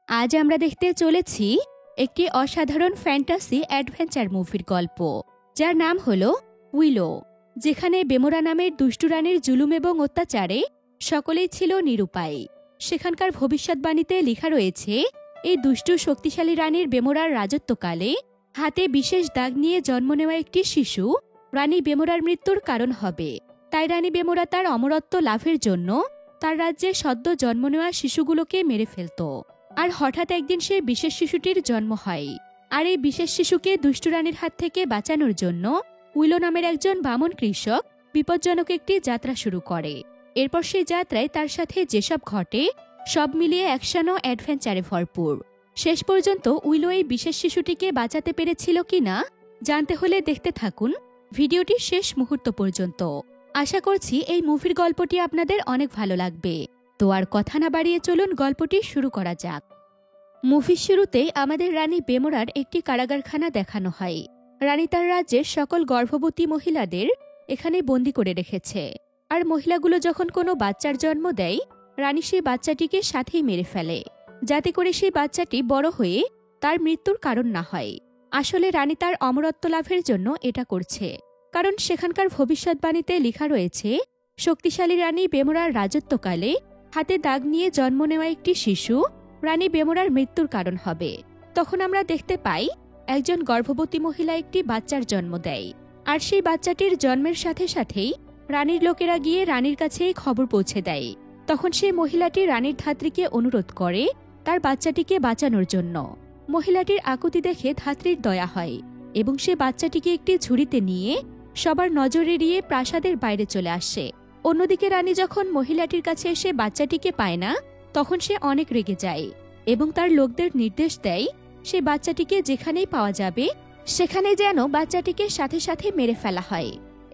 আজ আমরা দেখতে চলেছি একটি অসাধারণ ফ্যান্টাসি অ্যাডভেঞ্চার মুভির গল্প, যার নাম হলো উইলো। যেখানে বেমোরা নামের দুষ্টু রানীর জুলুম এবং অত্যাচারে সকলেই ছিল নিরুপায়। সেখানকার ভবিষ্যৎবাণীতে লেখা রয়েছে, এই দুষ্টু শক্তিশালী রানীর বেমোরার রাজত্বকালে হাতে বিশেষ দাগ নিয়ে জন্ম নেওয়া একটি শিশু রানী বেমোরার মৃত্যুর কারণ হবে। তাই রানী বেমোরা তার অমরত্ব লাভের জন্য তার রাজ্যে সদ্য জন্ম নেওয়া শিশুগুলোকে মেরে ফেলত। আর হঠাৎ একদিন সেই বিশেষ শিশুটির জন্ম হয়। আর এই বিশেষ শিশুকে দুষ্টু রানীর হাত থেকে বাঁচানোর জন্য উইলো নামের একজন বামন কৃষক বিপজ্জনক একটি যাত্রা শুরু করে। এরপর সেই যাত্রায় তার সাথে যেসব ঘটে সব মিলিয়ে অ্যাকশন ও অ্যাডভেঞ্চারে ভরপুর। শেষ পর্যন্ত উইলো এই বিশেষ শিশুটিকে বাঁচাতে পেরেছিল কিনা জানতে হলে দেখতে থাকুন ভিডিওটি শেষ মুহূর্ত পর্যন্ত। আশা করছি এই মুভির গল্পটি আপনাদের অনেক ভালো লাগবে। তো আর কথা না বাড়িয়ে চলুন গল্পটি শুরু করা যাক। মুভির শুরুতেই আমাদের রানী বেমোরার একটি কারাগারখানা দেখানো হয়। রানী তার রাজ্যের সকল গর্ভবতী মহিলাদের এখানে বন্দি করে রেখেছে। আর মহিলাগুলো যখন কোনো বাচ্চার জন্ম দেয়, রানী সেই বাচ্চাটিকে সাথেই মেরে ফেলে, যাতে করে সেই বাচ্চাটি বড় হয়ে তার মৃত্যুর কারণ না হয়। আসলে রানী তার অমরত্ব লাভের জন্য এটা করছে, কারণ সেখানকার ভবিষ্যৎবাণীতে লেখা রয়েছে, শক্তিশালী রানী বেমোরার রাজত্বকালে হাতে দাগ নিয়ে জন্ম নেওয়া একটি শিশু রানী বেমোরার মৃত্যুর কারণ হবে। তখন আমরা দেখতে পাই একজন গর্ভবতী মহিলা একটি বাচ্চার জন্ম দেয়। আর সেই বাচ্চাটির জন্মের সাথে সাথেই রানীর লোকেরা গিয়ে রানীর কাছে এই খবর পৌঁছে দেয়। তখন সেই মহিলাটি রানীর ধাত্রীকে অনুরোধ করে তার বাচ্চাটিকে বাঁচানোর জন্য। মহিলাটির আকুতি দেখে ধাত্রীর দয়া হয় এবং সে বাচ্চাটিকে একটি ঝুড়িতে নিয়ে সবার নজর এড়িয়ে প্রাসাদের বাইরে চলে আসে। অন্যদিকে রানী যখন মহিলাটির কাছে এসে বাচ্চাটিকে পায় না, তখন সে অনেক রেগে যায় এবং তার লোকদের নির্দেশ দেয় সে বাচ্চাটিকে যেখানেই পাওয়া যাবে সেখানে যেন বাচ্চাটিকে সাথে সাথে মেরে ফেলা হয়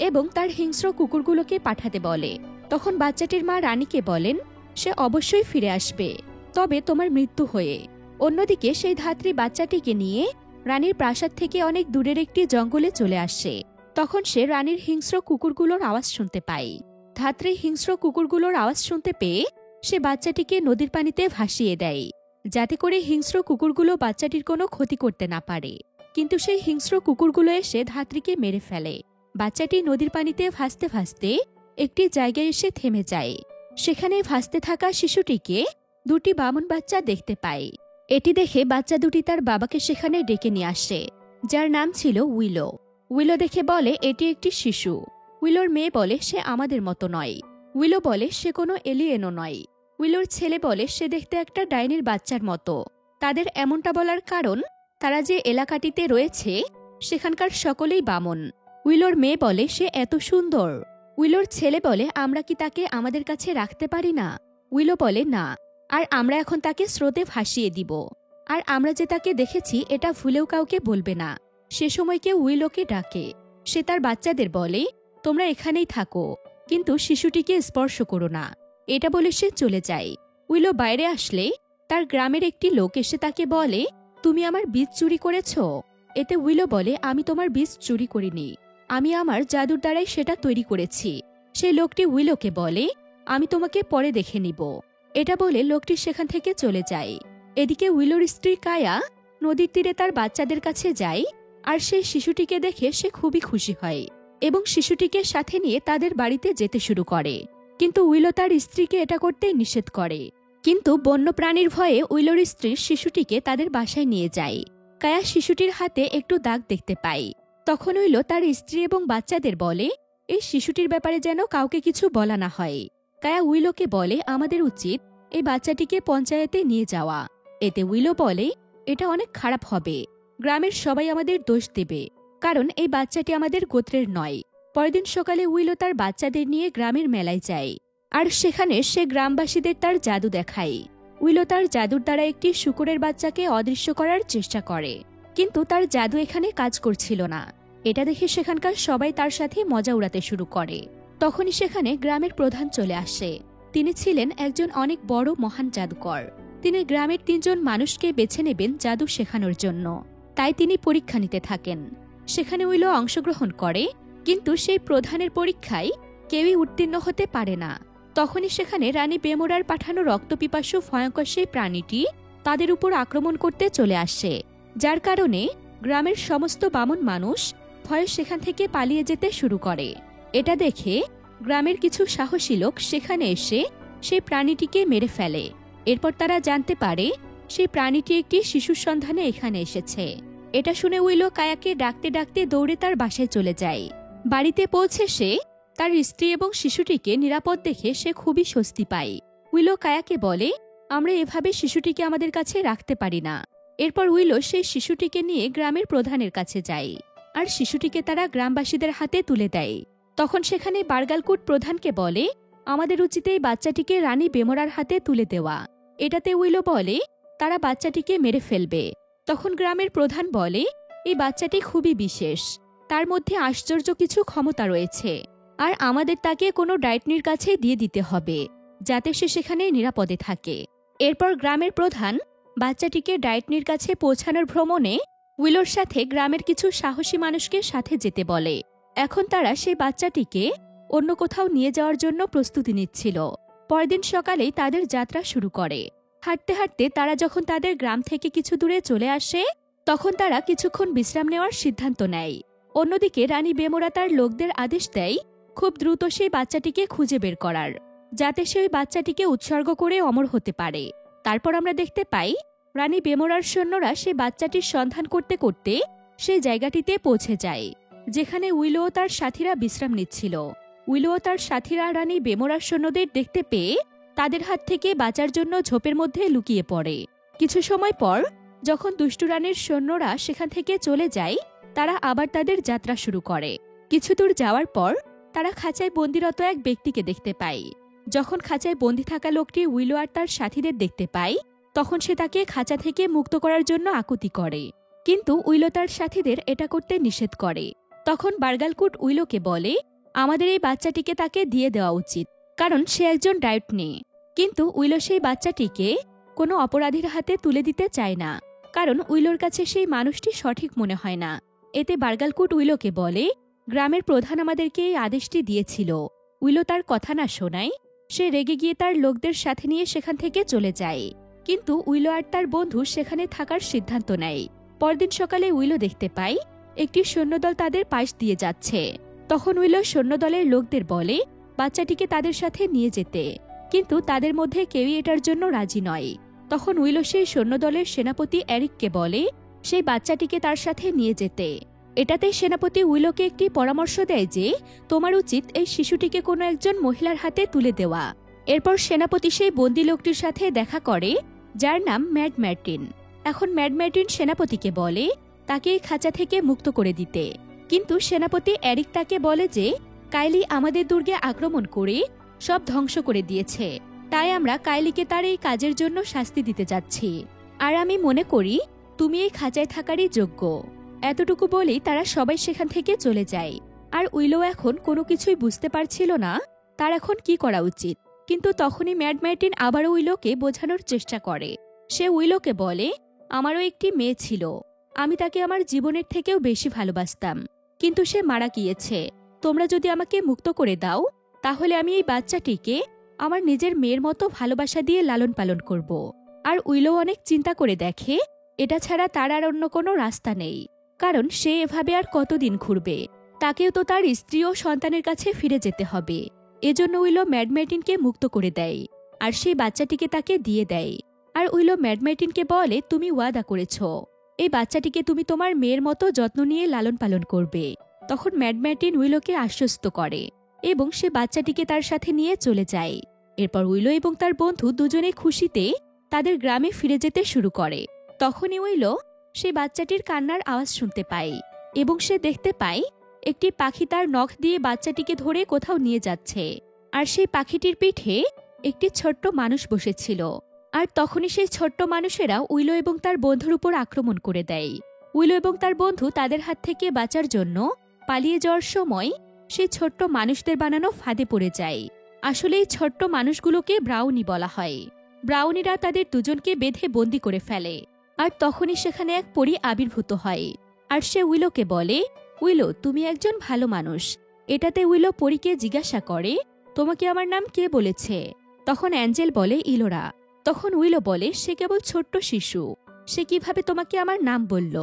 এবং তার হিংস্র কুকুরগুলোকে পাঠাতে বলে। তখন বাচ্চাটির মা রানীকে বলেন সে অবশ্যই ফিরে আসবে, তবে তোমার মৃত্যু হয়ে। অন্যদিকে সেই ধাত্রী বাচ্চাটিকে নিয়ে রানীর প্রাসাদ থেকে অনেক দূরের একটি জঙ্গলে চলে আসে। তখন সে রানীর হিংস্র কুকুরগুলোর আওয়াজ শুনতে পায়। ধাত্রী হিংস্র কুকুরগুলোর আওয়াজ শুনতে পেয়ে সে বাচ্চাটিকে নদীর পানিতে ভাসিয়ে দেয়, যাতে করে হিংস্র কুকুরগুলো বাচ্চাটির কোনো ক্ষতি করতে না পারে। কিন্তু সেই হিংস্র কুকুরগুলো এসে ধাত্রীকে মেরে ফেলে। বাচ্চাটি নদীর পানিতে ভাসতে ভাসতে একটি জায়গায় এসে থেমে যায়। সেখানে ভাসতে থাকা শিশুটিকে দুটি বামন বাচ্চা দেখতে পায়। এটি দেখে বাচ্চা দুটি তার বাবাকে সেখানে ডেকে নিয়ে আসে, যার নাম ছিল উইলো। উইলো দেখে বলে এটি একটি শিশু। উইলোর মেয়ে বলে সে আমাদের মতো নয়। উইলো বলে সে কোনো এলিয়েনও নয়। উইলোর ছেলে বলে সে দেখতে একটা ডাইনির বাচ্চার মতো। তাদের এমনটা বলার কারণ তারা যে এলাকাটিতে রয়েছে সেখানকার সকলেই বামন। উইলোর মেয়ে বলে সে এত সুন্দর। উইলোর ছেলে বলে আমরা কি তাকে আমাদের কাছে রাখতে পারি না? উইলো বলে না, আর আমরা এখন তাকে স্রোতে ভাসিয়ে দিব। আর আমরা যে তাকে দেখেছি এটা ভুলেও কাউকে বলবে না। সে সময় কেউ উইলোকে ডাকে। সে তার বাচ্চাদের বলে তোমরা এখানেই থাকো, কিন্তু শিশুটিকে স্পর্শ করো না। এটা বলে সে চলে যায়। উইলো বাইরে আসলে তার গ্রামের একটি লোক এসে তাকে বলে তুমি আমার বীজ চুরি করেছ। এতে উইলো বলে আমি তোমার বীজ চুরি করিনি, আমি আমার জাদুর দ্বারাই সেটা তৈরি করেছি। সেই লোকটি উইলোকে বলে আমি তোমাকে পরে দেখে নিব। এটা বলে লোকটি সেখান থেকে চলে যায়। এদিকে উইলোর স্ত্রী কায়া নদীর তীরে তার বাচ্চাদের কাছে যায়। আর সেই শিশুটিকে দেখে সে খুবই খুশি হয় এবং শিশুটিকে সাথে নিয়ে তাদের বাড়িতে যেতে শুরু করে। কিন্তু উইলো তার স্ত্রীকে এটা করতেই নিষেধ করে। কিন্তু বন্য প্রাণীর ভয়ে উইলোর স্ত্রী শিশুটিকে তাদের বাসায় নিয়ে যায়। কায়া শিশুটির হাতে একটু দাগ দেখতে পায়। তখন উইলো তার স্ত্রী এবং বাচ্চাদের বলে এই শিশুটির ব্যাপারে যেন কাউকে কিছু বলা না হয়। কায়া উইলোকে বলে আমাদের উচিত এই বাচ্চাটিকে পঞ্চায়েতে নিয়ে যাওয়া। এতে উইলো বলে এটা অনেক খারাপ হবে, গ্রামের সবাই আমাদের দোষ দেবে, কারণ এই বাচ্চাটি আমাদের গোত্রের নয়। পরদিন সকালে উইলো তার বাচ্চাদের নিয়ে গ্রামের মেলায় যায়। আর সেখানে সে গ্রামবাসীদের তার জাদু দেখায়। উইলো তার জাদুর দ্বারা একটি শূকরের বাচ্চাকে অদৃশ্য করার চেষ্টা করে, কিন্তু তার জাদু এখানে কাজ করছিল না। এটা দেখে সেখানকার সবাই তার সাথে মজা উড়াতে শুরু করে। তখনই সেখানে গ্রামের প্রধান চলে আসে। তিনি ছিলেন একজন অনেক বড় মহান জাদুকর। তিনি গ্রামের 3 জন মানুষকে বেছে নেবেন জাদু শেখানোর জন্য। তাই তিনি পরীক্ষা নিতে থাকেন। সেখানে উইলো অংশগ্রহণ করে, কিন্তু সেই প্রধানের পরীক্ষায় কেউই উত্তীর্ণ হতে পারে না। তখনই সেখানে রানী বেমোরার পাঠানো রক্তপিপাসু ভয়ঙ্কর সেই প্রাণীটি তাদের উপর আক্রমণ করতে চলে আসে, যার কারণে গ্রামের সমস্ত বামুন মানুষ ভয়ে সেখান থেকে পালিয়ে যেতে শুরু করে। এটা দেখে গ্রামের কিছু সাহসী লোক সেখানে এসে সেই প্রাণীটিকে মেরে ফেলে। এরপর তারা জানতে পারে সেই প্রাণীটি একটি শিশুর সন্ধানে এখানে এসেছে। এটা শুনে উইলো কায়াকে ডাকতে ডাকতে দৌড়ে তার বাসায় চলে যায়। বাড়িতে পৌঁছে সে তার স্ত্রী এবং শিশুটিকে নিরাপদ দেখে সে খুবই স্বস্তি পায়। উইলো কায়াকে বলে, আমরা এভাবে শিশুটিকে আমাদের কাছে রাখতে পারি না। এরপর উইলো সেই শিশুটিকে নিয়ে গ্রামের প্রধানের কাছে যায়, আর শিশুটিকে তারা গ্রামবাসীদের হাতে তুলে দেয়। তখন সেখানে বার্গালকুট প্রধানকে বলে, আমাদের উচিত এই বাচ্চাটিকে রানী বেমরার হাতে তুলে দেওয়া। এটাতে উইলো বলে তারা বাচ্চাটিকে মেরে ফেলবে। তখন গ্রামের প্রধান বলে, এই বাচ্চাটি খুবই বিশেষ, তার মধ্যে আশ্চর্য কিছু ক্ষমতা রয়েছে, আর আমাদের তাকে কোনো ডাইটনির কাছে দিয়ে দিতে হবে যাতে সে সেখানে নিরাপদে থাকে। এরপর গ্রামের প্রধান বাচ্চাটিকে ডাইটনির কাছে পৌঁছানোর ভ্রমণে উইলোর সাথে গ্রামের কিছু সাহসী মানুষকে সাথে যেতে বলে। এখন তারা সেই বাচ্চাটিকে অন্য কোথাও নিয়ে যাওয়ার জন্য প্রস্তুতি নিচ্ছিল। পরদিন সকালেই তাদের যাত্রা শুরু করে। হাঁটতে হাঁটতে তারা যখন তাদের গ্রাম থেকে কিছু দূরে চলে আসে, তখন তারা কিছুক্ষণ বিশ্রাম নেওয়ার সিদ্ধান্ত নেয়। অন্যদিকে রানী বেমরা তার লোকদের আদেশ দেয় খুব দ্রুত সেই বাচ্চাটিকে খুঁজে বের করার, যাতে সে ওই বাচ্চাটিকে উৎসর্গ করে অমর হতে পারে। তারপর আমরা দেখতে পাই রানী বেমরার সৈন্যরা সেই বাচ্চাটির সন্ধান করতে করতে সেই জায়গাটিতে পৌঁছে যায় যেখানে উইলো ও তার সাথীরা বিশ্রাম নিচ্ছিল। উইলো ও তার সাথীরা রানী বেমরার সৈন্যদের দেখতে পেয়ে তাদের হাত থেকে বাঁচার জন্য ঝোপের মধ্যে লুকিয়ে পড়ে। কিছু সময় পর যখন দুষ্টু রানীর সৈন্যরা সেখান থেকে চলে যায়, তারা আবার তাদের যাত্রা শুরু করে। কিছু দূর যাওয়ার পর তারা খাঁচায় বন্দিরত এক ব্যক্তিকে দেখতে পায়। যখন খাঁচায় বন্দি থাকা লোকটি উইলো আর তার সাথীদের দেখতে পায়, তখন সে তাকে খাঁচা থেকে মুক্ত করার জন্য আকুতি করে, কিন্তু উইলো তার সাথীদের এটা করতে নিষেধ করে। তখন বার্গালকুট উইলোকে বলে, আমাদের এই বাচ্চাটিকে তাকে দিয়ে দেওয়া উচিত, কারণ সে একজন ডাইটনি। কিন্তু উইলো সেই বাচ্চাটিকে কোনো অপরাধীর হাতে তুলে দিতে চায় না, কারণ উইলোর কাছে সেই মানুষটি সঠিক মনে হয় না। এতে বার্গালকুট উইলোকে বলে, গ্রামের প্রধান আমাদেরকে এই আদেশটি দিয়েছিল। উইলো তার কথা না শোনায় সে রেগে গিয়ে তার লোকদের সাথে নিয়ে সেখান থেকে চলে যায়। কিন্তু উইলো আর তার বন্ধু সেখানে থাকার সিদ্ধান্ত নেয়। পরদিন সকালে উইলো দেখতে পায় একটি সৈন্যদল তাদের পাশ দিয়ে যাচ্ছে। তখন উইলো সৈন্যদলের লোকদের বলে বাচ্চাটিকে তাদের সাথে নিয়ে যেতে, কিন্তু তাদের মধ্যে কেউই এটার জন্য রাজি নয়। তখন উইলো সেই সৈন্যদলের সেনাপতি এরিককে বলে সেই বাচ্চাটিকে তার সাথে নিয়ে যেতে। এটাতে সেনাপতি উইলোকে একটি পরামর্শ দেয় যে তোমার উচিত এই শিশুটিকে কোনো একজন মহিলার হাতে তুলে দেওয়া। এরপর সেনাপতি সেই বন্দি লোকটির সাথে দেখা করে যার নাম ম্যাড মার্টিন। এখন ম্যাড মার্টিন সেনাপতিকে বলে তাকে এই খাঁচা থেকে মুক্ত করে দিতে, কিন্তু সেনাপতি এরিক তাকে বলে যে কাইলি আমাদের দুর্গে আক্রমণ করে সব ধ্বংস করে দিয়েছে, তাই আমরা কাইলিকে তার এই কাজের জন্য শাস্তি দিতে যাচ্ছি, আর আমি মনে করি তুমি এই খাঁচায় থাকারই যোগ্য। এতটুকু বলেই তারা সবাই সেখান থেকে চলে যায়। আর উইলো এখন কোনো কিছুই বুঝতে পারছিল না তার এখন কি করা উচিত। কিন্তু তখনই ম্যাড মার্টিন আবারও উইলোকে বোঝানোর চেষ্টা করে। সে উইলোকে বলে, আমারও একটি মেয়ে ছিল, আমি তাকে আমার জীবনের থেকেও বেশি ভালোবাসতাম, কিন্তু সে মারা গিয়েছে। তোমরা যদি আমাকে মুক্ত করে দাও, তাহলে আমি এই বাচ্চাটিকে আমার নিজের মেয়ের মতো ভালোবাসা দিয়ে লালন পালন করব। আর উইলো অনেক চিন্তা করে দেখে এটা ছাড়া তার আর অন্য কোনো রাস্তা নেই, কারণ সে এভাবে আর কতদিন ঘুরবে, তাকেও তো তার স্ত্রী ও সন্তানের কাছে ফিরে যেতে হবে। এজন্য উইলো ম্যাড মার্টিনকে মুক্ত করে দেয় আর সেই বাচ্চাটিকে তাকে দিয়ে দেয়। আর উইলো ম্যাড মার্টিনকে বলে, তুমি ওয়াদা করেছ এই বাচ্চাটিকে তুমি তোমার মেয়ের মতো যত্ন নিয়ে লালন পালন করবে। তখন ম্যাড মার্টিন উইলোকে আশ্বস্ত করে এবং সে বাচ্চাটিকে তার সাথে নিয়ে চলে যায়। এরপর উইলো এবং তার বন্ধু দুজনে খুশিতে তাদের গ্রামে ফিরে যেতে শুরু করে। তখনই উইলো সেই বাচ্চাটির কান্নার আওয়াজ শুনতে পায় এবং সে দেখতে পায় একটি পাখি তার নখ দিয়ে বাচ্চাটিকে ধরে কোথাও নিয়ে যাচ্ছে, আর সেই পাখিটির পিঠে একটি ছোট্ট মানুষ বসেছিল। আর তখনই সেই ছোট্ট মানুষেরা উইলো এবং তার বন্ধুর উপর আক্রমণ করে দেয়। উইলো এবং তার বন্ধু তাদের হাত থেকে বাঁচার জন্য পালিয়ে যাওয়ার সময় সেই ছোট্ট মানুষদের বানানো ফাঁদে পড়ে যায়। আসলে এই ছোট্ট মানুষগুলোকে ব্রাউনি বলা হয়। ব্রাউনিরা তাদের দুজনকে বেঁধে বন্দি করে ফেলে। আর তখনই সেখানে এক পরী আবির্ভূত হয়, আর সে উইলোকে বলে, উইলো তুমি একজন ভালো মানুষ। এটাতে উইলো পরীকে জিজ্ঞাসা করে, তোমাকে আমার নাম কে বলেছে? তখন অ্যাঞ্জেল বলে, ইলোরা। তখন উইলো বলে সে কেবল ছোট্ট শিশু, সে কিভাবে তোমাকে আমার নাম বলল।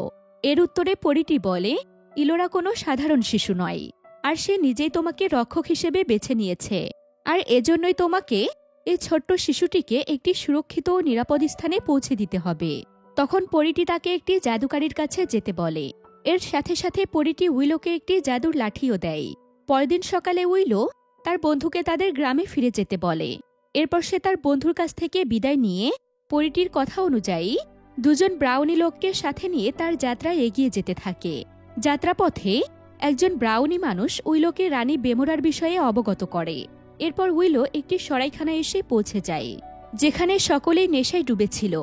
এর উত্তরে পরীটি বলে ইলোরা কোনো সাধারণ শিশু নয়, আর সে নিজেই তোমাকে রক্ষক হিসেবে বেছে নিয়েছে, আর এজন্যই তোমাকে এই ছোট্ট শিশুটিকে একটি সুরক্ষিত ও নিরাপদ স্থানে পৌঁছে দিতে হবে। তখন পরীটি তাকে একটি জাদুকারীর কাছে যেতে বলে। এর সাথে সাথে পরীটি উইলোকে একটি জাদুর লাঠিও দেয়। পরদিন সকালে উইলো তার বন্ধুকে তাদের গ্রামে ফিরে যেতে বলে। এরপর সে তার বন্ধুর কাছ থেকে বিদায় নিয়ে পরীটির কথা অনুযায়ী দুজন ব্রাউনি লোককে সাথে নিয়ে তার যাত্রায় এগিয়ে যেতে থাকে। যাত্রাপথে একজন ব্রাউনি মানুষ উইলোকে রানী বেমোরার বিষয়ে অবগত করে। এরপর উইলো একটি সরাইখানায় এসে পৌঁছে যায়, যেখানে সকলেই নেশায় ডুবেছিল।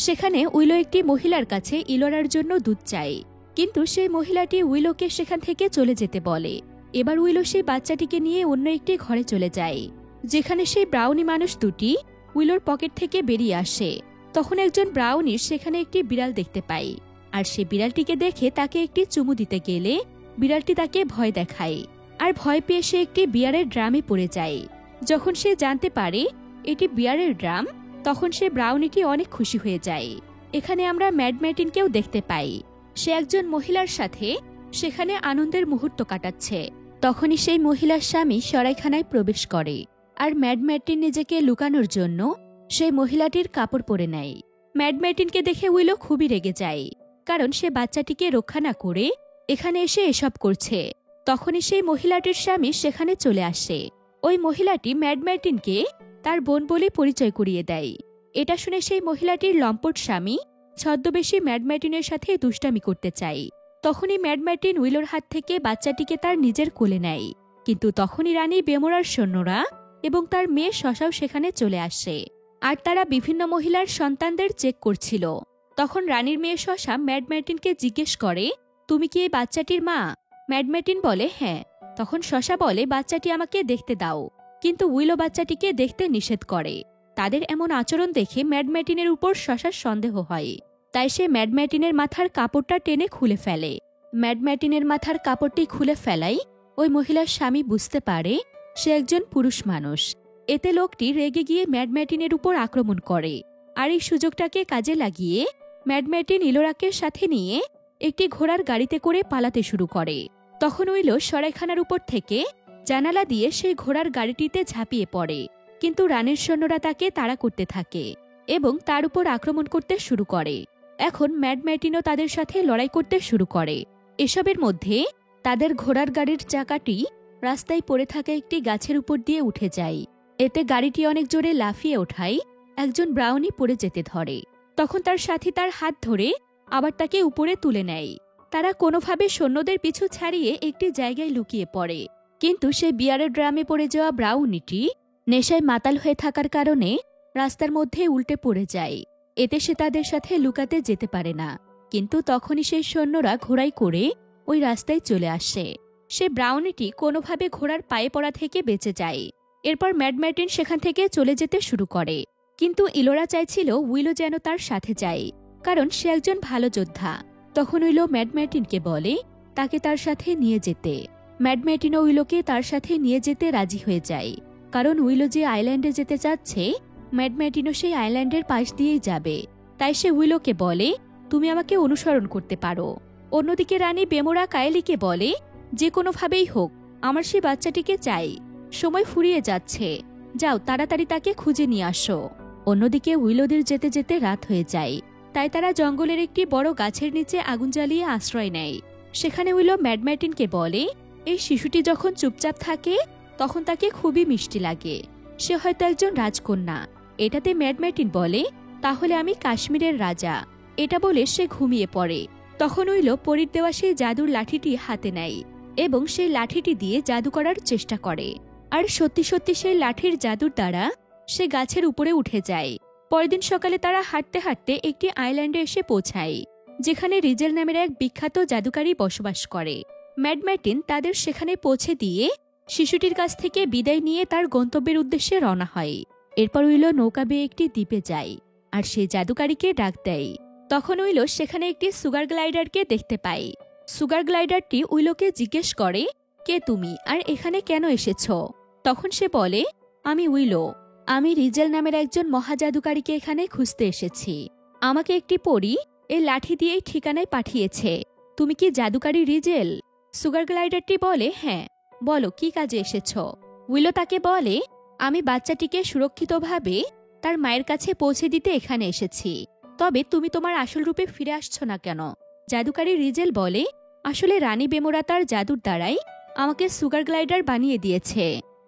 সেখানে উইলো একটি মহিলার কাছে ইলোরার জন্য দুধ চায়, কিন্তু সেই মহিলাটি উইলোকে সেখান থেকে চলে যেতে বলে। এবার উইলো সেই বাচ্চাটিকে নিয়ে অন্য একটি ঘরে চলে যায়, যেখানে সেই ব্রাউনি মানুষ দুটি উইলোর পকেট থেকে বেরিয়ে আসে। তখন একজন ব্রাউনির সেখানে একটি বিড়াল দেখতে পায়, আর সে বিড়ালটিকে দেখে তাকে একটি চুমু দিতে গেলে বিড়ালটি তাকে ভয় দেখায়, আর ভয় পেয়ে সে একটি বিয়ারের ড্রামে পড়ে যায়। যখন সে জানতে পারে এটি বিয়ারের ড্রাম, তখন সে ব্রাউনিটি অনেক খুশি হয়ে যায়। এখানে আমরা ম্যাড ম্যাটিনকেও দেখতে পাই। সে একজন মহিলার সাথে সেখানে আনন্দের মুহূর্ত কাটাচ্ছে। তখনই সেই মহিলার স্বামী সরাইখানায় প্রবেশ করে, আর ম্যাড ম্যাটিন নিজেকে লুকানোর জন্য সেই মহিলাটির কাপড় পরে নেয়। ম্যাড ম্যাটিনকে দেখে উইলো খুবই রেগে যায়, কারণ সে বাচ্চাটিকে রক্ষা না করে এখানে এসে এসব করছে। তখনই সেই মহিলাটির স্বামী সেখানে চলে আসে। ওই মহিলাটি ম্যাড ম্যাটিনকে তার বোন বলে পরিচয় করিয়ে দেয়। এটা শুনে সেই মহিলাটির লম্পট স্বামী ছদ্মবেশী ম্যাড ম্যাটিনের সাথে দুষ্টামি করতে চায়। তখনই ম্যাড ম্যাটিন উইলোর হাত থেকে বাচ্চাটিকে তার নিজের কোলে নেয়, কিন্তু তখনই রানী বেমোরার সৈন্যরা এবং তার মেয়ে শশাও সেখানে চলে আসে, আর তারা বিভিন্ন মহিলার সন্তানদের চেক করছিল। তখন রানীর মেয়ে শশা ম্যাড ম্যাটিনকে জিজ্ঞেস করে, তুমি কি এই বাচ্চাটির মা? ম্যাড ম্যাটিন বলে হ্যাঁ। তখন শশা বলে, বাচ্চাটি আমাকে দেখতে দাও, কিন্তু উইলো বাচ্চাটিকে দেখতে নিষেধ করে। তাদের এমন আচরণ দেখে ম্যাড ম্যাটিনের উপর শশার সন্দেহ হয়, তাই সে ম্যাড ম্যাটিনের মাথার কাপড়টা টেনে খুলে ফেলে। ম্যাড ম্যাটিনের মাথার কাপড়টি খুলে ফেলায় ওই মহিলার স্বামী বুঝতে পারে সে একজন পুরুষ মানুষ। এতে লোকটি রেগে গিয়ে ম্যাড ম্যাটিনের উপর আক্রমণ করে, আর এই সুযোগটাকে কাজে লাগিয়ে ম্যাড ম্যাটিন ইলোরাকে সাথে নিয়ে একটি ঘোড়ার গাড়িতে করে পালাতে শুরু করে। তখন উইলো সরাইখানার উপর থেকে জানালা দিয়ে সেই ঘোড়ার গাড়িটিতে ঝাঁপিয়ে পড়ে, কিন্তু রানীর সৈন্যরা তাকে তাড়া করতে থাকে এবং তার উপর আক্রমণ করতে শুরু করে। এখন ম্যাড ম্যাটিনও তাদের সাথে লড়াই করতে শুরু করে। এসবের মধ্যে তাদের ঘোড়ার গাড়ির চাকাটি রাস্তায় পড়ে থাকা একটি গাছের উপর দিয়ে উঠে যায়। এতে গাড়িটি অনেক জোরে লাফিয়ে ওঠায় একজন ব্রাউনি পড়ে যেতে ধরে। তখন তার সাথী তার হাত ধরে আবার তাকে উপরে তুলে নেয়। তারা কোনোভাবে সৈন্যদের পিছু ছাড়িয়ে একটি জায়গায় লুকিয়ে পড়ে, কিন্তু সেই বিয়ারের ড্রামে পড়ে যাওয়া ব্রাউনিটি নেশায় মাতাল হয়ে থাকার কারণে রাস্তার মধ্যে উল্টে পড়ে যায়। এতে সে তাদের সাথে লুকাতে যেতে পারে না, কিন্তু তখনই সেই সৈন্যরা ঘোড়ায় করে ওই রাস্তায় চলে আসে। সে ব্রাউনিটি কোনোভাবে ঘোড়ার পায়ে পড়া থেকে বেঁচে যায়। এরপর ম্যাড ম্যাটিন সেখান থেকে চলে যেতে শুরু করে, কিন্তু ইলোরা চাইছিল উইলো যেন তার সাথে যায়, কারণ সে একজন ভালো যোদ্ধা। তখন উইলো ম্যাড ম্যাটিনকে বলে তাকে তার সাথে নিয়ে যেতে। ম্যাড ম্যাটিনও উইলোকে তার সাথে নিয়ে যেতে রাজি হয়ে যায়, কারণ উইলো যে আইল্যান্ডে যেতে চাচ্ছে ম্যাড ম্যাটিনও সেই আইল্যান্ডের পাশ দিয়েই যাবে। তাই সে উইলোকে বলে, তুমি আমাকে অনুসরণ করতে পারো। অন্যদিকে রানী বেমোরা কায়েলিকে বলে, যে কোনোভাবেই হোক আমার সেই বাচ্চাটিকে চাই, সময় ফুরিয়ে যাচ্ছে, যাও তাড়াতাড়ি তাকে খুঁজে নিয়ে আসো। অন্যদিকে উইলোদের যেতে যেতে রাত হয়ে যায়, তাই তারা জঙ্গলের একটি বড় গাছের নিচে আগুন জ্বালিয়ে আশ্রয় নেয়। সেখানে উইলো ম্যাড ম্যাটিনকে বলে, এই শিশুটি যখন চুপচাপ থাকে তখন তাকে খুবই মিষ্টি লাগে, সে হয়তো একজন রাজকন্যা। এটাতে ম্যাড ম্যাটিন বলে, তাহলে আমি কাশ্মীরের রাজা। এটা বলে সে ঘুমিয়ে পড়ে। তখন উইলো পরীর দেওয়া সেই জাদুর লাঠিটি হাতে নেয় এবং সেই লাঠিটি দিয়ে জাদু করার চেষ্টা করে, আর সত্যি সত্যি সেই লাঠির জাদুর দ্বারা সে গাছের উপরে উঠে যায়। পরদিন সকালে তারা হাঁটতে হাঁটতে একটি আইল্যান্ডে এসে পৌঁছায়, যেখানে রিজেল নামের এক বিখ্যাত জাদুকারী বসবাস করে। ম্যাড ম্যাটিন তাদের সেখানে পৌঁছে দিয়ে শিশুটির কাছ থেকে বিদায় নিয়ে তার গন্তব্যের উদ্দেশ্যে রওনা হয়। এরপর উইলো নৌকা বেয়ে একটি দ্বীপে যায়, আর সে জাদুকারীকে ডাক দেয়। তখন উইলো সেখানে একটি সুগার গ্লাইডারকে দেখতে পায়। সুগার গ্লাইডারটি উইলোকে জিজ্ঞেস করে, কে তুমি আর এখানে কেন এসেছ? তখন সে বলে, আমি উইলো, আমি রিজেল নামের একজন মহাজাদুকারীকে এখানে খুঁজতে এসেছি। আমাকে একটি পরী এই লাঠি দিয়েই ঠিকানায় পাঠিয়েছে। তুমি কি জাদুকারী রিজেল? সুগার গ্লাইডারটি বলে, হ্যাঁ। বলো, কি কাজে এসেছ? উইলো তাকে বলে, আমি বাচ্চাটিকে সুরক্ষিতভাবে তার মায়ের কাছে পৌঁছে দিতে এখানে এসেছি। তবে তুমি তোমার আসল রূপে ফিরে আসছো না কেন? জাদুকারী রিজেল বলে, আসলে রানী বেমোরা তার জাদুর দ্বারাই আমাকে সুগার গ্লাইডার বানিয়ে দিয়েছে।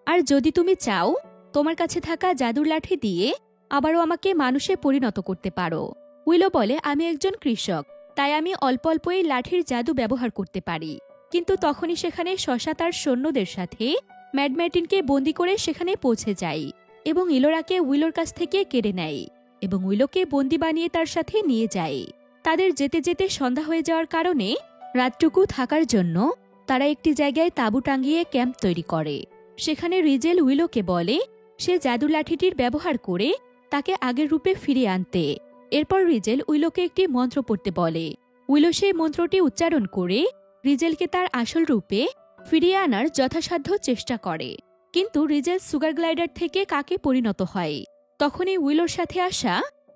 আর যদি তুমি চাও, তোমার কাছে থাকা জাদুর লাঠি দিয়ে আবারও আমাকে মানুষে পরিণত করতে পারো। উইলো বলে, আমি একজন কৃষক, তাই আমি অল্প অল্প এই লাঠির জাদু ব্যবহার করতে পারি। কিন্তু তখনই সেখানে শশা তার সৈন্যদের সাথে ম্যাড ম্যাটিনকে বন্দি করে সেখানে পৌঁছে যায় এবং ইলোরাকে উইলোর কাছ থেকে কেড়ে নেয় এবং উইলোকে বন্দি বানিয়ে তার সাথে নিয়ে যায়। তাদের যেতে যেতে সন্ধ্যা হয়ে যাওয়ার কারণে রাতটুকু থাকার জন্য তারা একটি জায়গায় তাঁবু টাঙিয়ে ক্যাম্প তৈরি করে। সেখানে রিজেল উইলোকে বলে সে জাদু লাঠিটির ব্যবহার করে তাকে আগের রূপে ফিরিয়ে আনতে। এরপর রিজেল উইলোকে একটি মন্ত্র পড়তে বলে। উইলো সেই মন্ত্রটি উচ্চারণ করে রিজেলকে তার আসল রূপে ফিরিয়ে আনার যথাসাধ্য চেষ্টা করে। কিন্তু রিজেল সুগার গ্লাইডার থেকে কাকে পরিণত হয়? তখনই উইলোর সাথে আসা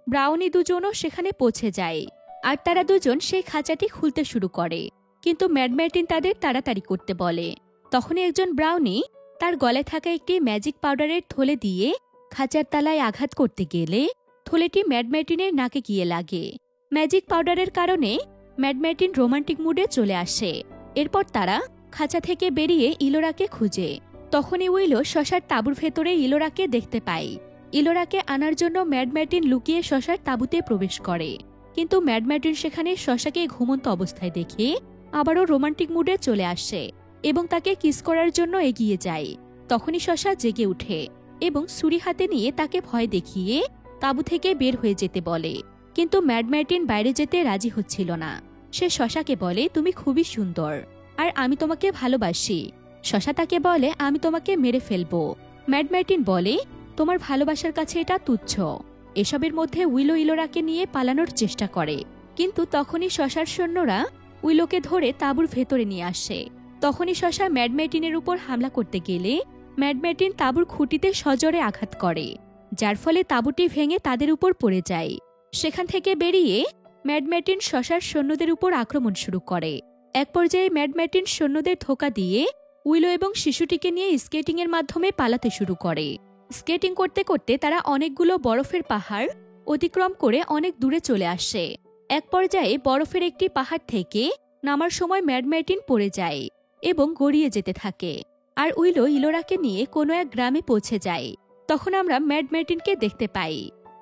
ব্রাউনি দুজনও সেখানে পৌঁছে যায় আর তারা দুজন সেই খাঁচাটি খুলতে শুরু করে। কিন্তু ম্যাড ম্যাটিন তাদের তাড়াতাড়ি করতে বলে। তখনই একজন ব্রাউনি তার গলায় থাকা একটি ম্যাজিক পাউডারের থলে দিয়ে খাঁচার তালায় আঘাত করতে গেলে থলেটি ম্যাড ম্যাটিনের নাকে গিয়ে লাগে। ম্যাজিক পাউডারের কারণে ম্যাড ম্যাটিন রোমান্টিক মুডে চলে আসে। এরপর তারা খাঁচা থেকে বেরিয়ে ইলোরাকে খুঁজে। তখনই উইলো শশার তাঁবুর ভেতরে ইলোরাকে দেখতে পায়। ইলোরাকে আনার জন্য ম্যাড ম্যাটিন লুকিয়ে শশার তাঁবুতে প্রবেশ করে। কিন্তু ম্যাড ম্যাটিন সেখানে শশাকে ঘুমন্ত অবস্থায় দেখে আবারও রোমান্টিক মুডে চলে আসে এবং তাকে কিস করার জন্য এগিয়ে যায়। তখনই শশা জেগে উঠে এবং ছুরি হাতে নিয়ে তাকে ভয় দেখিয়ে তাঁবু থেকে বের হয়ে যেতে বলে। কিন্তু ম্যাড ম্যাটিন বাইরে যেতে রাজি হচ্ছিল না। সে শশাকে বলে, তুমি খুবই সুন্দর আর আমি তোমাকে ভালোবাসি। শশা তাকে বলে, আমি তোমাকে মেরে ফেলবো। ম্যাড ম্যাটিন বলে, তোমার ভালোবাসার কাছে এটা তুচ্ছ। এসবের মধ্যে উইলো ইলোরাকে নিয়ে পালানোর চেষ্টা করে, কিন্তু তখনই শশার সৈন্যরা উইলোকে ধরে তাঁবুর ভেতরে নিয়ে আসে। তখনই শশা ম্যাড ম্যাটিনের উপর হামলা করতে গেলে ম্যাড ম্যাটিন তাঁবুর খুঁটিতে সজোরে আঘাত করে, যার ফলে তাঁবুটি ভেঙে তাদের উপর পড়ে যায়। সেখান থেকে বেরিয়ে ম্যাড ম্যাটিন শশার সৈন্যদের উপর আক্রমণ শুরু করে। এক পর্যায়ে ম্যাড ম্যাটিন সৈন্যদের ধোঁকা দিয়ে উইলো এবং শিশুটিকে নিয়ে স্কেটিংয়ের মাধ্যমে পালাতে শুরু করে। স্কেটিং করতে করতে তারা অনেকগুলো বরফের পাহাড় অতিক্রম করে অনেক দূরে চলে আসে। এক পর্যায়ে বরফের একটি পাহাড় থেকে নামার সময় ম্যাড ম্যাটিন পড়ে যায় এবং গড়িয়ে যেতে থাকে। আর উইলো ইলোরাকে নিয়ে কোনো এক গ্রামে পৌঁছে যায়। তখন আমরা ম্যাড ম্যাটিনকে দেখতে পাই।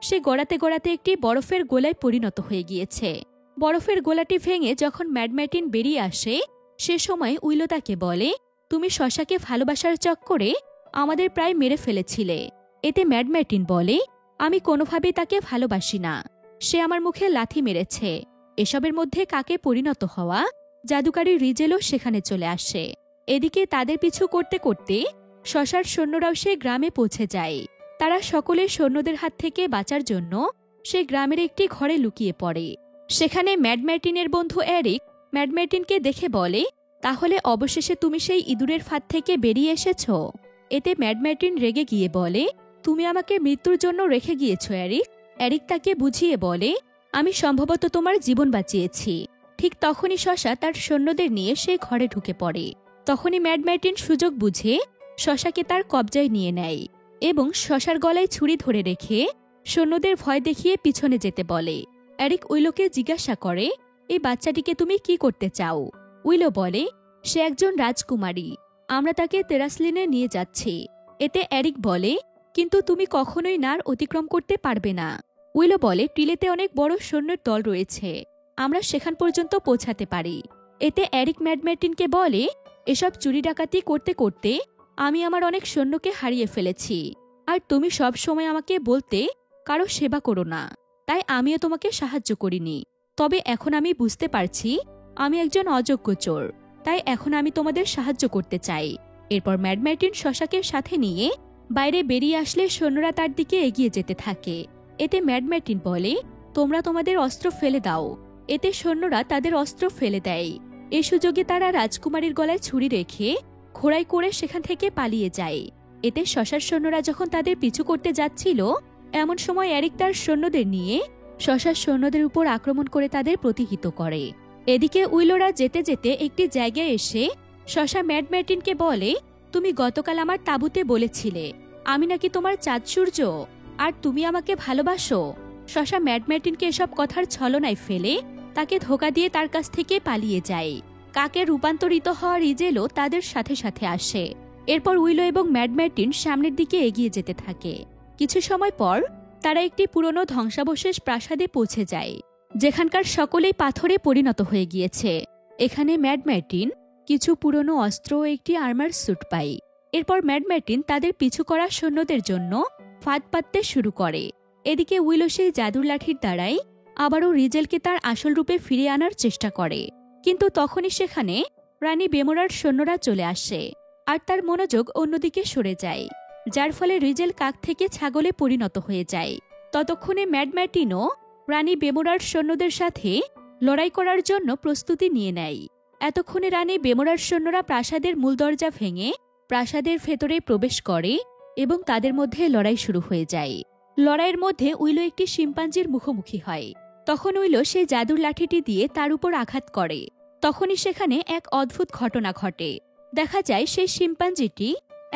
সে গড়াতে গড়াতে একটি বরফের গোলায় পরিণত হয়ে গিয়েছে। বরফের গোলাটি ভেঙে যখন ম্যাড ম্যাটিন বেরিয়ে আসে, সে সময় উইলো তাকে বলে, তুমি শশাকে ভালোবাসার চক্করে আমাদের প্রায় মেরে ফেলেছিলে। এতে ম্যাড ম্যাটিন বলে, আমি কোনোভাবেই তাকে ভালোবাসি না, সে আমার মুখে লাথি মেরেছে। এসবের মধ্যে কাকে পরিণত হওয়া জাদুকারী রিজেলও সেখানে চলে আসে। এদিকে তাদের পিছু করতে করতে শশার সৈন্যরাও সে গ্রামে পৌঁছে যায়। তারা সকলের সৈন্যদের হাত থেকে বাঁচার জন্য সে গ্রামের একটি ঘরে লুকিয়ে পড়ে। সেখানে ম্যাড ম্যাটিনের বন্ধু এরিক ম্যাড ম্যাটিনকে দেখে বলে, তাহলে অবশেষে তুমি সেই ইঁদুরের ফাঁদ থেকে বেরিয়ে এসেছ। এতে ম্যাড ম্যাটিন রেগে গিয়ে বলে, তুমি আমাকে মৃত্যুর জন্য রেখে গিয়েছ এরিক। এরিক তাকে বুঝিয়ে বলে, আমি সম্ভবত তোমার জীবন বাঁচিয়েছি। ঠিক তখনই শশা তার সৈন্যদের নিয়ে সেই ঘরে ঢুকে পড়ে। তখনই ম্যাড ম্যাটিন সুযোগ বুঝে শশাকে তার কবজায় নিয়ে নেয় এবং শশার গলায় ছুরি ধরে রেখে সৈন্যদের ভয় দেখিয়ে পিছনে যেতে বলে। এরিক উইলোকে জিজ্ঞাসা করে, এই বাচ্চাটিকে তুমি কি করতে চাও? উইলো বলে, সে একজন রাজকুমারী, আমরা তাকে তেরাসলিনে নিয়ে যাচ্ছি। এতে এরিক বলে, কিন্তু তুমি কখনোই নার অতিক্রম করতে পারবে না। উইলো বলে, টিলেতে অনেক বড় সৈন্যের দল রয়েছে, আমরা সেখান পর্যন্ত পৌঁছাতে পারি। এতে এরিক ম্যাড ম্যাটিনকে বলে, এসব চুরি ডাকাতি করতে করতে আমি আমার অনেক সৈন্যকে হারিয়ে ফেলেছি, আর তুমি সব সময় আমাকে বলতে কারো সেবা করো না, তাই আমিও তোমাকে সাহায্য করিনি। তবে এখন আমি বুঝতে পারছি আমি একজন অযোগ্য চোর, তাই এখন আমি তোমাদের সাহায্য করতে চাই। এরপর ম্যাড ম্যাটিন শশাকে সাথে নিয়ে বাইরে বেরিয়ে আসলে সৈন্যরা তার দিকে এগিয়ে যেতে থাকে। এতে ম্যাড ম্যাটিন বলে, তোমরা তোমাদের অস্ত্র ফেলে দাও। এতে সৈন্যরা তাদের অস্ত্র ফেলে দেয়। এই সুযোগে তারা রাজকুমারীর গলায় ছুরি রেখে ঘোড়ায় করে সেখান থেকে পালিয়ে যায়। এতে শশার সৈন্যরা যখন তাদের পিছু করতে যাচ্ছিল, এমন সময় এরিক তার সৈন্যদের নিয়ে শশার সৈন্যদের উপর আক্রমণ করে তাদের প্রতিহত করে। এদিকে উইলোরা যেতে যেতে একটি জায়গায় এসে শশা ম্যাড ম্যার্টিনকে বলে, তুমি গতকাল আমার তাঁবুতে বলেছিলে আমি নাকি তোমার চাঁদ সূর্য, আর তুমি আমাকে ভালোবাসো। শশা ম্যাড ম্যার্টিনকে এসব কথার ছলনায় ফেলে তাকে ধোঁকা দিয়ে তার কাছ থেকে পালিয়ে যায়। কাকে রূপান্তরিত হওয়া রিজেলও তাদের সাথে সাথে আসে। এরপর উইলো এবং ম্যাড ম্যার্টিন সামনের দিকে এগিয়ে যেতে থাকে। কিছু সময় পর তারা একটি পুরনো ধ্বংসাবশেষ প্রাসাদে পৌঁছে যায়, যেখানকার সকলেই পাথরে পরিণত হয়ে গিয়েছে। এখানে ম্যাড ম্যার্টিন কিছু পুরনো অস্ত্র ও একটি আর্মার স্যুট পায়। এরপর ম্যাড ম্যার্টিন তাদের পিছু করা সৈন্যদের জন্য ফাঁদ পাততে শুরু করে। এদিকে উইলো সেই জাদুর লাঠির দ্বারাই আবারও রিজেলকে তার আসল রূপে ফিরিয়ে আনার চেষ্টা করে, কিন্তু তখনই সেখানে রানী বেমোরার সৈন্যরা চলে আসে আর তার মনোযোগ অন্যদিকে সরে যায়, যার ফলে রিজেল কাক থেকে ছাগলে পরিণত হয়ে যায়। ততক্ষণে ম্যাড ম্যার্টিনও রানী বেমোরার সৈন্যদের সাথে লড়াই করার জন্য প্রস্তুতি নিয়ে নেয়। এতক্ষণে রানী বেমোরার সৈন্যরা প্রাসাদের মূল দরজা ভেঙে প্রাসাদের ভেতরে প্রবেশ করে এবং তাদের মধ্যে লড়াই শুরু হয়ে যায়। লড়াইয়ের মধ্যে উইলো একটি শিম্পাঞ্জির মুখোমুখি হয়। তখন উইলো সেই জাদুর লাঠিটি দিয়ে তার উপর আঘাত করে। তখনই সেখানে এক অদ্ভুত ঘটনা ঘটে। দেখা যায় সেই শিম্পাঞ্জিটি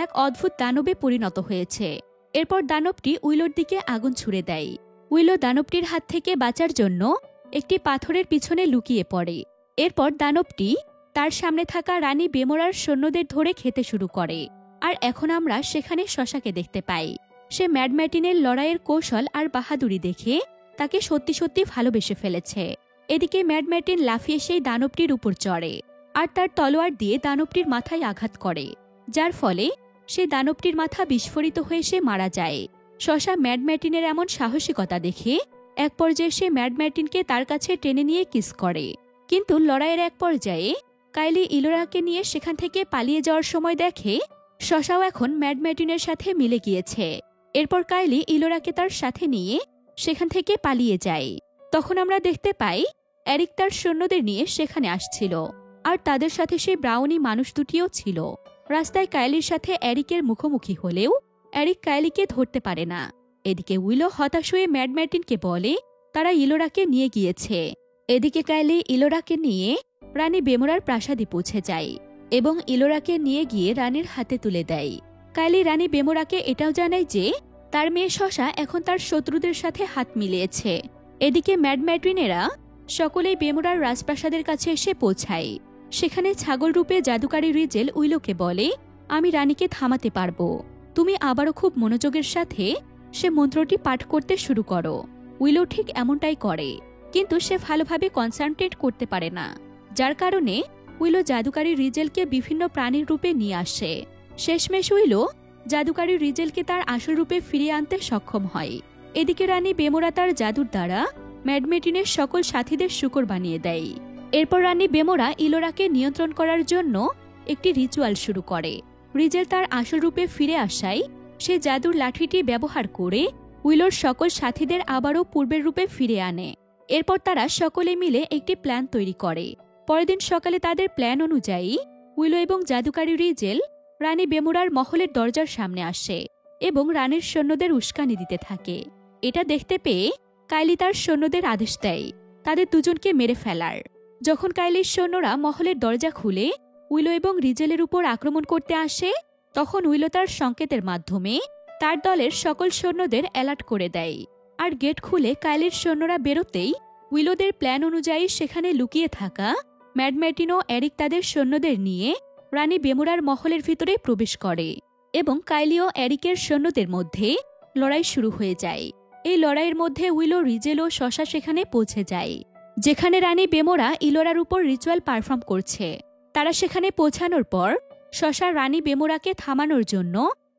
এক অদ্ভুত দানবে পরিণত হয়েছে। এরপর দানবটি উইলোর দিকে আগুন ছুড়ে দেয়। উইলো দানবটির হাত থেকে বাঁচার জন্য একটি পাথরের পিছনে লুকিয়ে পড়ে। এরপর দানবটি তার সামনে থাকা রানী বেমোরার সৈন্যদের ধরে খেতে শুরু করে। আর এখন আমরা সেখানে শশাকে দেখতে পাই। সে ম্যাড ম্যার্টিনের লড়াইয়ের কৌশল আর বাহাদুরি দেখে তাকে সত্যি সত্যি ভালোবেসে ফেলেছে। এদিকে ম্যাড ম্যার্টিন লাফিয়ে সেই দানবটির উপর চড়ে আর তার তলোয়ার দিয়ে দানবটির মাথায় আঘাত করে, যার ফলে সে দানবটির মাথা বিস্ফোরিত হয়ে সে মারা যায়। শশা ম্যাড ম্যার্টিনের এমন সাহসিকতা দেখে এক পর্যায়ে সে ম্যাড ম্যার্টিনকে তার কাছে টেনে নিয়ে কিস করে। কিন্তু লড়াইয়ের এক পর্যায়ে কাইলি ইলোরাকে নিয়ে সেখান থেকে পালিয়ে যাওয়ার সময় দেখে শশাও এখন ম্যাড ম্যার্টিনের সাথে মিলে গিয়েছে। এরপর কাইলি ইলোরাকে তার সাথে নিয়ে সেখান থেকে পালিয়ে যায়। তখন আমরা দেখতে পাই এরিক তার সৈন্যদের নিয়ে সেখানে আসছিল, আর তাদের সাথে সেই ব্রাউনি মানুষ দুটিও ছিল। রাস্তায় কাইলির সাথে এরিকের মুখোমুখি হলেও এরিক কাইলিকে ধরতে পারে না। এদিকে উইলো হতাশ হয়ে ম্যাড ম্যার্টিনকে বলে তারা ইলোরাকে নিয়ে গিয়েছে। এদিকে কাইলি ইলোরাকে নিয়ে রানী বেমোরার প্রাসাদে পৌঁছে যায় এবং ইলোরাকে নিয়ে গিয়ে রানীর হাতে তুলে দেয়। কাইলি রানী বেমোরাকে এটাও জানায় যে তার মেয়ে শশা এখন তার শত্রুদের সাথে হাত মিলিয়েছে। এদিকে ম্যাড ম্যার্টিনেরা সকলেই বেমোরার রাজপ্রাসাদের কাছে এসে পৌঁছায়। সেখানে ছাগল রূপে জাদুকারী রিজেল উইলোকে বলে, আমি রানীকে থামাতে পারবো, তুমি আবারও খুব মনোযোগের সাথে সে মন্ত্রটি পাঠ করতে শুরু করো। উইলো ঠিক এমনটাই করে, কিন্তু সে ভালোভাবে কনসেন্ট্রেট করতে পারে না, যার কারণে উইলো জাদুকারী রিজেলকে বিভিন্ন প্রাণীর রূপে নিয়ে আসে। শেষমেশ উইলো জাদুকারী রিজেলকে তার আসল রূপে ফিরিয়ে আনতে সক্ষম হয়। এদিকে রানী বেমোরা তার জাদুর দ্বারা ম্যাড ম্যার্টিনের সকল সাথীদের শূকর বানিয়ে দেয়। এরপর রানী বেমোরা ইলোরাকে নিয়ন্ত্রণ করার জন্য একটি রিচুয়াল শুরু করে। রিজেল তার আসল রূপে ফিরে আসায় সে জাদুর লাঠিটি ব্যবহার করে উইলোর সকল সাথীদের আবারও পূর্বের রূপে ফিরে আনে। এরপর তারা সকলে মিলে একটি প্ল্যান তৈরি করে। পরের দিন সকালে তাদের প্ল্যান অনুযায়ী উইলো এবং জাদুকারী রিজেল রানী বেমোরার মহলের দরজার সামনে আসে এবং রানীর সৈন্যদের উস্কানি দিতে থাকে। এটা দেখতে পেয়ে কাইলি তার সৈন্যদের আদেশ দেয় তাদের দুজনকে মেরে ফেলার। যখন কাইলির সৈন্যরা মহলের দরজা খুলে উইলো এবং রিজেলের উপর আক্রমণ করতে আসে, তখন উইলো তার সংকেতের মাধ্যমে তার দলের সকল সৈন্যদের অ্যালার্ট করে দেয়। আর গেট খুলে কাইলির সৈন্যরা বেরোতেই উইলোদের প্ল্যান অনুযায়ী সেখানে লুকিয়ে থাকা ম্যাড ম্যার্টিন ও এরিক তাদের সৈন্যদের নিয়ে রানী বেমোরার মহলের ভিতরে প্রবেশ করে এবং কাইলি ও এরিকের সৈন্যদের মধ্যে লড়াই শুরু হয়ে যায়। এই লড়াইয়ের মধ্যে উইলো, রিজেল ও শশা সেখানে পৌঁছে যায়, যেখানে রানী বেমোরা ইলোরার উপর রিচুয়াল পারফর্ম করছে। তারা সেখানে পৌঁছানোর পর শশা রানী বেমোরাকে থামানোর জন্য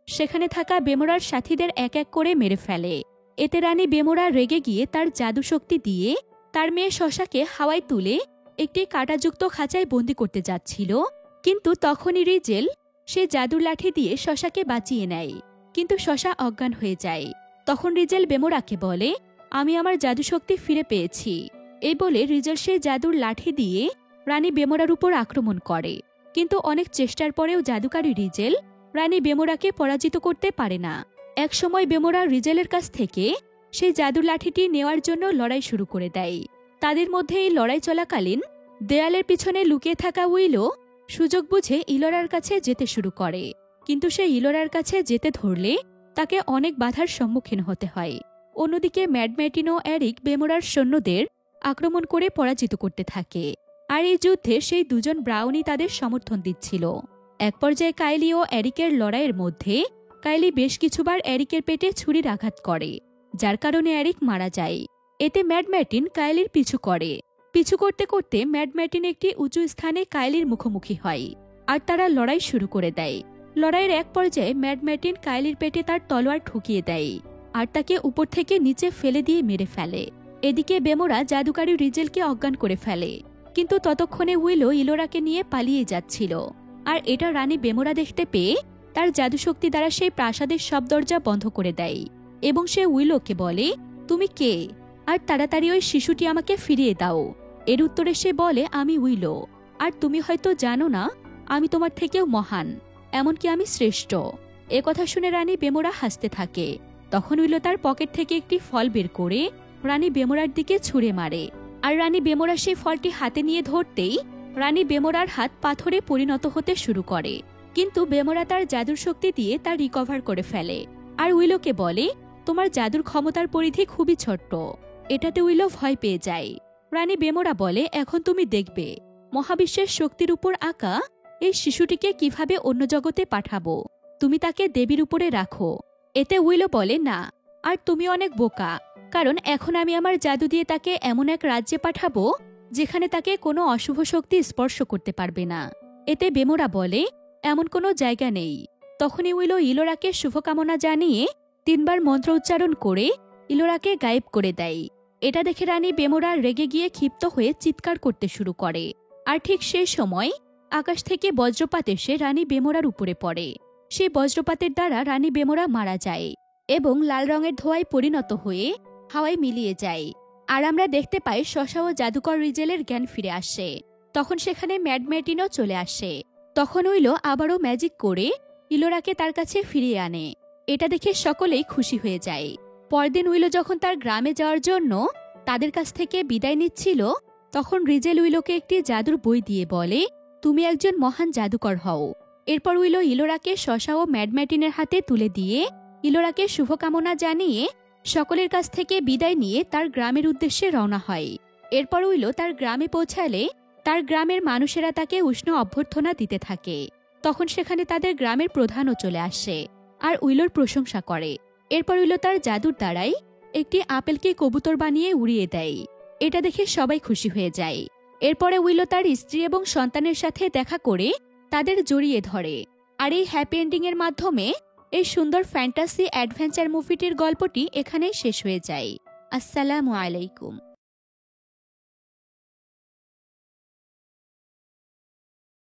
সেখানে থাকা বেমোরার সাথীদের এক এক করে মেরে ফেলে। এতে রানী বেমোরা রেগে গিয়ে তার জাদু শক্তি দিয়ে তার মেয়ে শশাকে হাওয়ায় তুলে একটি কাঁটাযুক্ত খাঁচায় বন্দি করতে যাচ্ছিল, কিন্তু তখনই রিজেল সে জাদুর লাঠি দিয়ে শশাকে বাঁচিয়ে নেয়, কিন্তু শশা অজ্ঞান হয়ে যায়। তখন রিজেল বেমোরাকে বলে, আমি আমার জাদুশক্তি ফিরে পেয়েছি। এই বলে রিজেল সে জাদুর লাঠি দিয়ে রানী বেমোরার উপর আক্রমণ করে, কিন্তু অনেক চেষ্টার পরেও জাদুকারী রিজেল রানী বেমোরাকে পরাজিত করতে পারে না। একসময় বেমোরা রিজেলের কাছ থেকে সেই জাদুর লাঠিটি নেওয়ার জন্য লড়াই শুরু করে দেয়। তাদের মধ্যে এই লড়াই চলাকালীন দেয়ালের পিছনে লুকিয়ে থাকা উইলো সুযোগ বুঝে ইলোরার কাছে যেতে শুরু করে, কিন্তু সে ইলোরার কাছে যেতে ধরলে তাকে অনেক বাধার সম্মুখীন হতে হয়। অন্যদিকে ম্যাডম্যাটিন ও এরিক বেমোরার সৈন্যদের আক্রমণ করে পরাজিত করতে থাকে, আর এই যুদ্ধে সেই দুজন ব্রাউনি তাদের সমর্থন দিচ্ছিল। এক পর্যায়ে কাইলি ও এরিকের লড়াইয়ের মধ্যে কাইলি বেশ কিছুবার এরিকের পেটে ছুরির আঘাত করে, যার কারণে এরিক মারা যায়। এতে ম্যাডম্যাটিন কাইলির পিছু করে। পিছু করতে করতে ম্যাডম্যাটিন একটি উঁচু স্থানে কাইলির মুখোমুখি হয়, আর তারা লড়াই শুরু করে দেয়। লড়াইয়ের এক পর্যায়ে ম্যাডম্যাটিন কাইলির পেটে তার তলোয়ার ঠুকিয়ে দেয়, আর তাকে উপর থেকে নিচে ফেলে দিয়ে মেরে ফেলে। এদিকে বেমোরা জাদুকারী রিজেলকে অজ্ঞান করে ফেলে, কিন্তু ততক্ষণে উইলো ইলোরাকে নিয়ে পালিয়ে যাচ্ছিল। আর এটা রানী বেমোরা দেখতে পেয়ে তার জাদুশক্তি দ্বারা সেই প্রাসাদের সব দরজা বন্ধ করে দেয়, এবং সে উইলোকে বলে, তুমি কে, আর তাড়াতাড়ি ওই শিশুটি আমাকে ফিরিয়ে দাও। এর উত্তরে সে বলে, আমি উইলো, আর তুমি হয়তো জানো না আমি তোমার থেকেও মহান, এমনকি আমি শ্রেষ্ঠ। এ কথা শুনে রানী বেমোরা হাসতে থাকে। তখন উইলো তার পকেট থেকে একটি ফল বের করে রানী বেমোরার দিকে ছুঁড়ে মারে, আর রানী বেমোরা সেই ফলটি হাতে নিয়ে ধরতেই রানী বেমোরার হাত পাথরে পরিণত হতে শুরু করে। কিন্তু বেমোরা তার জাদুর শক্তি দিয়ে তা রিকভার করে ফেলে, আর উইলোকে বলে, তোমার জাদুর ক্ষমতার পরিধি খুবই ছোট্ট। এটাতে উইলো ভয় পেয়ে যায়। রানী বেমোরা বলে, এখন তুমি দেখবে মহাবিশ্বের শক্তির উপর আঁকা এই শিশুটিকে কিভাবে অন্য জগতে পাঠাবো। তুমি তাকে দেবীর উপরে রাখো। এতে উইলো বলে, না, আর তুমি অনেক বোকা, কারণ এখন আমি আমার জাদু দিয়ে তাকে এমন এক রাজ্যে পাঠাবো যেখানে তাকে কোনো অশুভ শক্তি স্পর্শ করতে পারবে না। এতে বেমোরা বলে, এমন কোনো জায়গা নেই। তখনই উইলো ইলোরাকে শুভকামনা জানিয়ে 3 বার মন্ত্র উচ্চারণ করে ইলোরাকে গায়েব করে দেয়। এটা দেখে রানী বেমোরা রেগে গিয়ে ক্ষিপ্ত হয়ে চিৎকার করতে শুরু করে, আর ঠিক সেই সময় আকাশ থেকে বজ্রপাত এসে রানী বেমোরার উপরে পড়ে। সেই বজ্রপাতের দ্বারা রানী বেমোরা মারা যায় এবং লাল রঙের ধোঁয়ায় পরিণত হয়ে হাওয়ায় মিলিয়ে যায়। আর আমরা দেখতে পাই শশা ও জাদুকর রিজেলের জ্ঞান ফিরে আসে। তখন সেখানে ম্যাডম্যাটিনও চলে আসে। তখন উইলো আবারও ম্যাজিক করে ইলোরাকে তার কাছে ফিরিয়ে আনে। এটা দেখে সকলেই খুশি হয়ে যায়। পরদিন উইলো যখন তার গ্রামে যাওয়ার জন্য তাদের কাছ থেকে বিদায় নিচ্ছিল, তখন রিজেল উইলোকে একটি জাদুর বই দিয়ে বলে, তুমি একজন মহান জাদুকর হও। এরপর উইলো ইলোরাকে শশা ও ম্যাডম্যাটিনের হাতে তুলে দিয়ে ইলোরাকে শুভকামনা জানিয়ে সকলের কাছ থেকে বিদায় নিয়ে তার গ্রামের উদ্দেশ্যে রওনা হয়। এরপর উইলো তার গ্রামে পৌঁছালে তার গ্রামের মানুষেরা তাকে উষ্ণ অভ্যর্থনা দিতে থাকে। তখন সেখানে তাদের গ্রামের প্রধানও চলে আসে আর উইলোর প্রশংসা করে। এরপর উইলো তার জাদুর দ্বারাই একটি আপেলকে কবুতর বানিয়ে উড়িয়ে দেয়। এটা দেখে সবাই খুশি হয়ে যায়। এরপরে উইলো তার স্ত্রী এবং সন্তানের সাথে দেখা করে তাদের জড়িয়ে ধরে। আর এই হ্যাপি এন্ডিংয়ের মাধ্যমে এই সুন্দর ফ্যান্টাসি অ্যাডভেঞ্চার মুভিটির গল্পটি এখানেই শেষ হয়ে যায়। আসসালামু আলাইকুম।